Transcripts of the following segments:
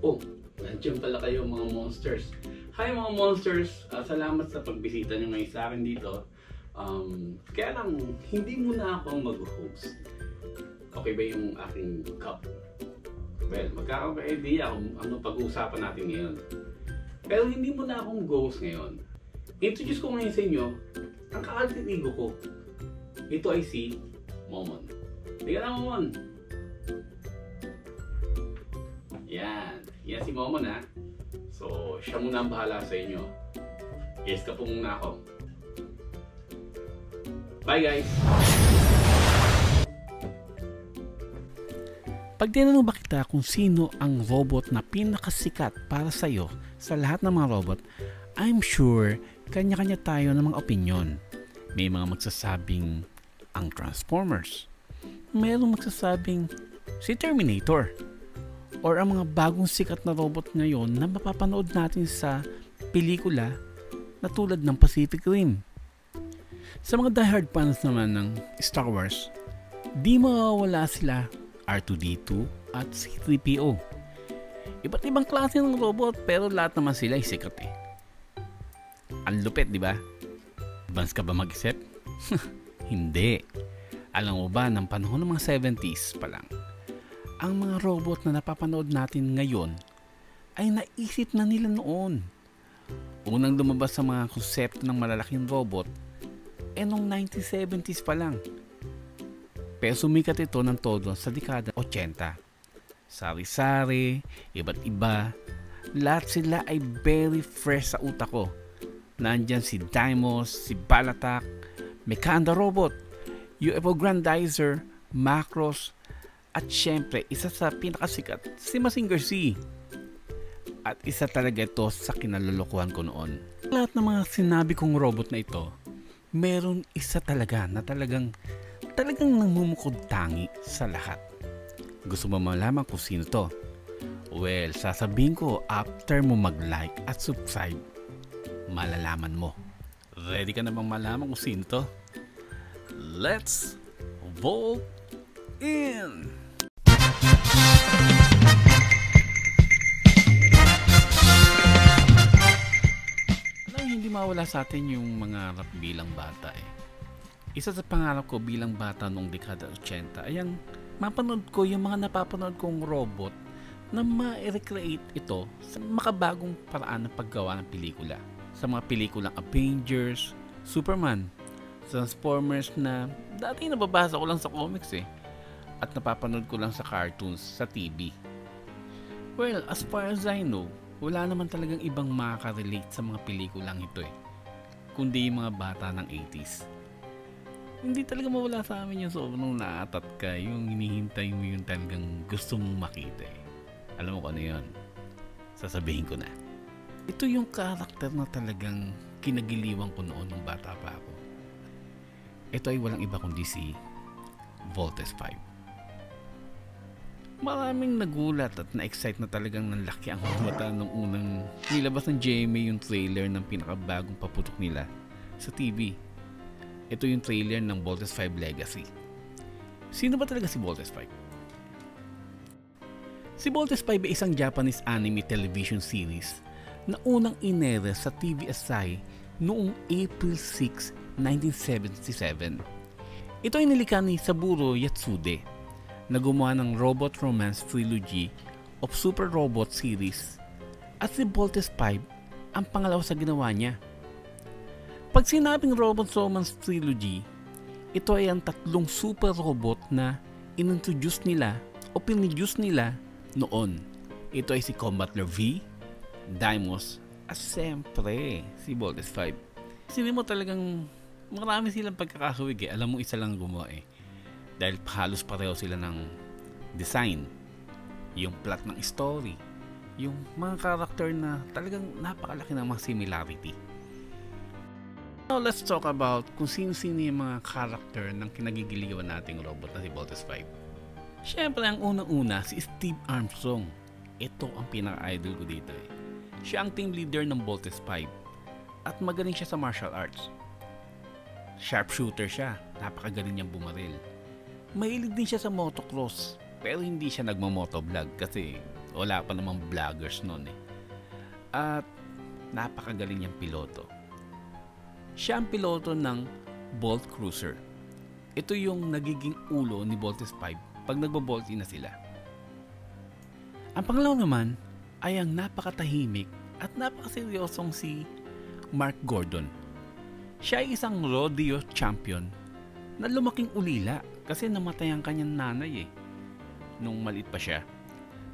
Oh, nandiyan pala kayo mga monsters. Hi mga monsters! Salamat sa pagbisita nyo ngayon sa akin dito. Kaya lang, hindi muna ako mag-host. Okay ba yung aking cup? Well, magkakaroon ka idea kung ano pag-uusapan natin ngayon. Pero hindi muna akong host ngayon. Introduce ko ngayon sa inyo ang ka-alter ego ko. Ito ay si Momon. Tingnan na, Momon! Yan. Yan si Momon, ha. So, siya muna ang bahala sa inyo. Yes ka po muna ako. Bye, guys! Pag tinanong ba kita kung sino ang robot na pinakasikat para sa'yo sa lahat ng mga robot, I'm sure kanya-kanya tayo ng mga opinion. May mga magsasabing ang Transformers. Mayroong magsasabing si Terminator. Or ang mga bagong sikat na robot ngayon na mapapanood natin sa pelikula na tulad ng Pacific Rim. Sa mga diehard fans naman ng Star Wars, di mawawala sila R2-D2 at C-3PO. Iba't ibang klase ng robot pero lahat naman sila ay sikat eh. Ang lupit, di ba? Advance ka ba mag-isip? Hindi. Alam mo ba, ng panahon ng mga 70s pa lang, ang mga robot na napapanood natin ngayon ay naisip na nila noon. Unang lumabas sa mga konsepto ng malalaking robot noong 1970s pa lang. Pero sumikat ito ng todo sa dekada 80. Sari-sari, iba't iba, lahat sila ay very fresh sa utak ko. Nandyan si Deimos, si Balatak, Mechanda Robot, UFO Grandizer, Macross, at syempre, isa sa pinakasikat, si Mazinger Z. At isa talaga ito sa kinalulukuhan ko noon. Lahat ng mga sinabi kong robot na ito, meron isa talaga na talagang namumukod tangi sa lahat. Gusto mo malaman kung sino to? Well, sasabihin ko after mo mag-like at subscribe, malalaman mo. Ready ka na bang malaman kung sino to? Let's vote in! Hindi mawala sa atin yung mga rap bilang bata eh. Isa sa pangarap ko bilang bata noong dekada 80 ay ang mapanood ko yung mga napapanood kong robot na ma-recreate ito sa makabagong paraan ng paggawa ng pelikula. Sa mga pelikulang Avengers, Superman, Transformers na dati nababasa ko lang sa comics eh. At napapanood ko lang sa cartoons sa TV. Well, as far as I know, wala naman talagang ibang makaka-relate sa mga pelikulang ito eh, kundi yung mga bata ng 80s. Hindi talaga mawala sa amin yung sobrang naatat ka, yung hinihintay mo yung talagang gusto mong makita eh. Alam mo kung ano yun? Sasabihin ko na. Ito yung karakter na talagang kinagiliwan ko noon nung bata pa ako. Ito ay walang iba kundi si Voltes 5. Maraming nagulat at na-excite na talagang nanlaki ang mata nung unang nilabas ng GMA yung trailer ng pinakabagong paputok nila sa TV. Ito yung trailer ng Voltes 5 Legacy. Sino ba talaga si Voltes 5? Si Voltes 5 ay isang Japanese anime television series na unang inere sa TVSI noong April 6, 1977. Ito ay nilikha ni Saburo Yatsude na gumawa ng Robot Romance Trilogy of Super Robot series at si Voltes 5 ang pangalawa sa ginawa niya. Pag sinabing Robot Romance Trilogy, ito ay ang tatlong super robot na inintroduce nila o piniduce nila noon. Ito ay si Combattler V, Deimos at siyempre si Voltes 5. Sino mo talagang marami silang pagkakahawig eh. Alam mo isa lang gumawa eh. Dahil halos pareho sila ng design, yung plot ng story, yung mga character na talagang napakalaki ng mga similarity. Now let's talk about kung sino-sino yung mga character ng kinagigiliwan nating robot na si Voltes 5. Siyempre ang unang-una si Steve Armstrong. Ito ang pinaka-idol ko dito eh. Siya ang team leader ng Voltes 5 at magaling siya sa martial arts. Sharpshooter siya, napakagaling niyang bumaril. Mahilig din siya sa motocross pero hindi siya nagmamotovlog kasi wala pa namang vloggers noon eh. At napakagaling niyang piloto. Siya ang piloto ng Bolt Cruiser. Ito yung nagiging ulo ni Voltes 5 pag nagbo-Bolt na sila. Ang pangalawa naman ay ang napakatahimik at napakaseryosong si Mark Gordon. Siya ay isang rodeo champion na lumaking ulila kasi namatay ang kanyang nanay nung maliit pa siya.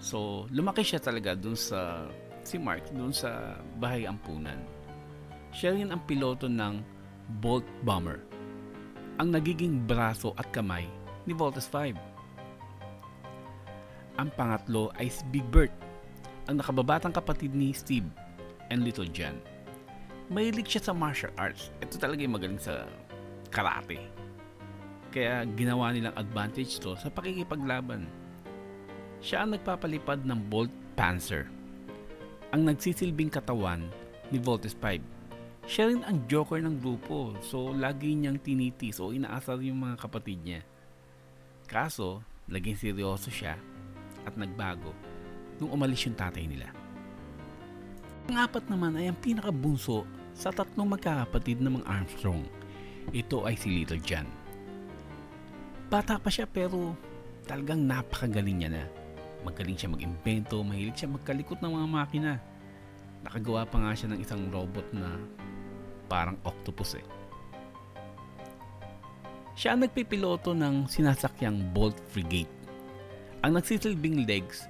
So lumaki siya talaga si Mark dun sa bahay ampunan. Siya rin ang piloto ng Bolt Bomber, ang nagiging braso at kamay ni Voltes 5. Ang pangatlo ay si Big Bert, ang nakababatang kapatid ni Steve and Little John. Mahilig siya sa martial arts. Ito talaga yung magaling sa karate. Kaya ginawa nilang advantage to sa pakikipaglaban. Siya ang nagpapalipad ng Bolt Panzer, ang nagsisilbing katawan ni Voltes 5. Siya rin ang joker ng grupo, so lagi niyang tinitis o inaasar yung mga kapatid niya. Kaso, naging seryoso siya at nagbago nung umalis yung tatay nila. Ang apat naman ay ang pinakabunso sa tatlong magkakapatid ng mga Armstrong. Ito ay si Little John. Bata pa siya pero talagang napakagaling niya na. Magaling siya mag-imbento, mahilig siya magkalikot ng mga makina. Nakagawa pa nga siya ng isang robot na parang octopus Siya ang nagpipiloto ng sinasakyang Bolt Frigate, ang nagsisilbing legs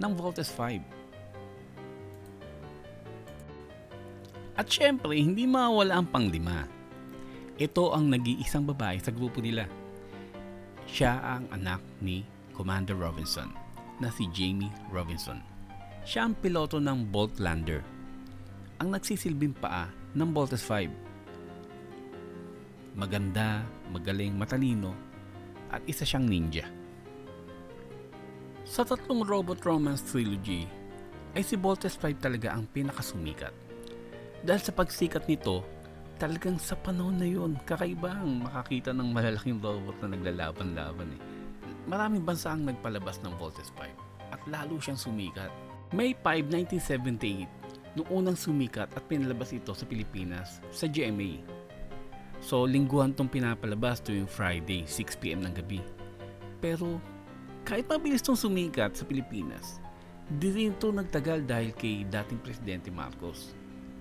ng Voltes 5. At syempre, hindi mawala ang panglima. Ito ang nag-iisang babae sa grupo nila. Siya ang anak ni Commander Robinson na si Jamie Robinson. Siya ang piloto ng Bolt Lander, ang nagsisilbing paa ng Voltes 5. Maganda, magaling, matalino, at isa siyang ninja. Sa tatlong Robot Romance Trilogy ay si Voltes 5 talaga ang pinakasumikat. Dahil sa pagsikat nito, talagang sa panahon na yun, kakaibang makakita ng malalaking robot na naglalaban-laban Maraming bansa ang nagpalabas ng Voltes 5 at lalo siyang sumikat. May 5, 1978 noong unang sumikat at pinalabas ito sa Pilipinas sa GMA. So lingguhan tong pinapalabas tuwing Friday 6 PM ng gabi. Pero kahit mabilis tong sumikat sa Pilipinas, di rin ito nagtagal dahil kay dating Presidente Marcos.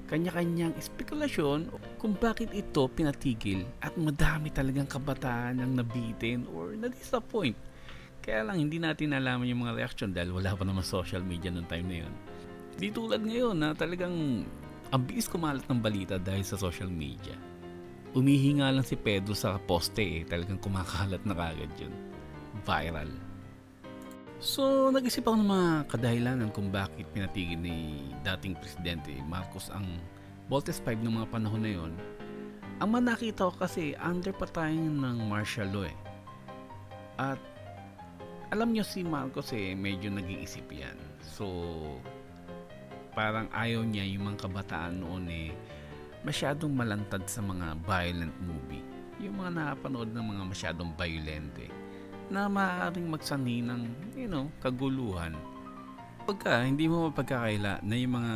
Kanya-kanyang espekulasyon kung bakit ito pinatigil at madami talagang kabataan ang nabitin or na-disappoint. Kaya lang hindi natin nalaman yung mga reaksyon dahil wala pa naman social media noong time na yun. Di tulad ngayon na talagang ang bilis kumalat ng balita dahil sa social media. Umihinga lang si Pedro sa poste talagang kumakalat na kagad yun. Viral. So, nag-isip ako ng mga kadahilanan kung bakit pinatigil ni dating Presidente Marcos ang Voltes 5 ng mga panahon na yon. Ang manakita ko kasi under pa tayo ng martial law At alam nyo si Marcos medyo nag-iisip yan. So, parang ayaw niya yung mga kabataan noon masyadong malantad sa mga violent movie. Yung mga nakapanood ng mga masyadong violent na maaaring magsanhi ng, kaguluhan. Pagka hindi mo mapagkakaila na yung mga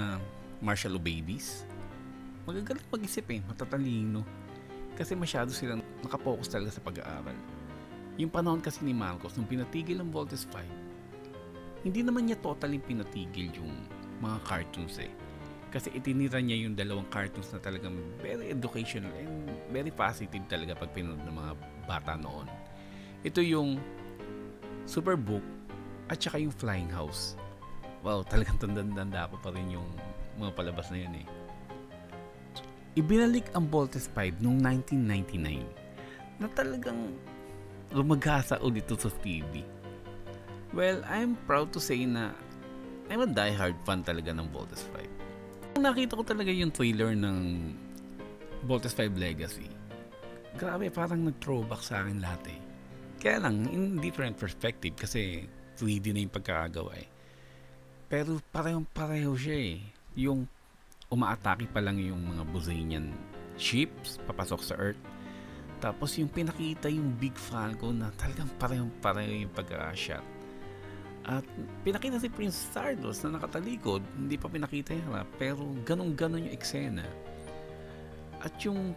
martial law babies, magagaling mag-isip matatalino. Kasi masyado silang nakapokus talaga sa pag-aaral. Yung panahon kasi ni Marcos, nung pinatigil ang Voltes 5, hindi naman niya totally pinatigil yung mga cartoons Kasi itinira niya yung dalawang cartoons na talagang very educational and very positive talaga pag pinanood ng mga bata noon. Ito yung Superbook at saka yung Flying House. Wow, talagang tanda-tanda ko pa rin yung mga palabas na yun Ibinalik ang Voltes 5 noong 1999 na talagang lumagasa ulit ito sa TV. Well, I'm proud to say na I'm a die-hard fan talaga ng Voltes 5. Nakita ko talaga yung trailer ng Voltes 5 Legacy. Grabe, parang nag-throwback sa akin lahat Kaya lang, in different perspective kasi 3D na yung pagkakagawa Pero parehong-pareho siya Yung umaatake pa lang yung mga Buzanian ships papasok sa Earth. Tapos yung pinakita yung Big Falcon na talagang parehong-pareho yung pagkakashot. At pinakita si Prince Stardust na nakatalikod, hindi pa pinakita yung harap, pero ganun-ganon yung eksena. At yung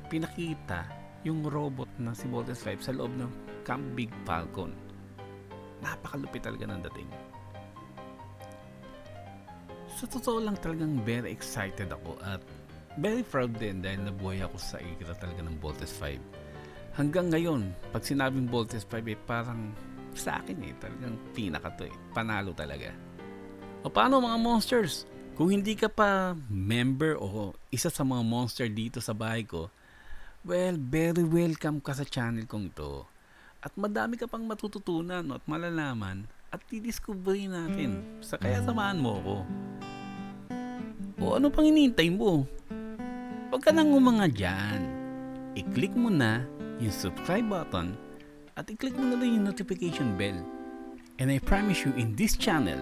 pinakita yung robot na si Voltes 5 sa loob ng Camp Big Falcon, napakalupit talaga ng dating. Sa totoo lang talagang very excited ako at very proud din dahil nabuhay ako sa era talaga ng Voltes 5. Hanggang ngayon, pag sinabing Voltes 5 parang sa akin talagang pinaka to panalo talaga. O paano mga monsters? Kung hindi ka pa member o isa sa mga monster dito sa bahay ko, well, very welcome ka sa channel kong ito. At madami ka pang matututunan at malalaman at didiscovery natin. Kaya samahan mo ako. O ano pang hinihintay mo? Huwag ka nang umanga dyan. I-click mo na yung subscribe button at i-click mo na rin yung notification bell. And I promise you, in this channel,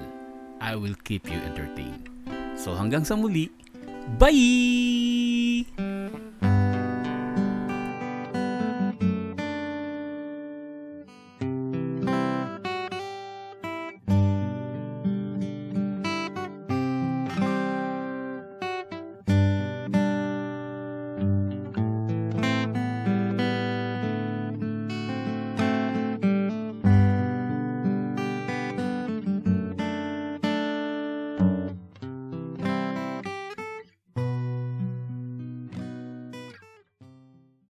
I will keep you entertained. So hanggang sa muli, bye!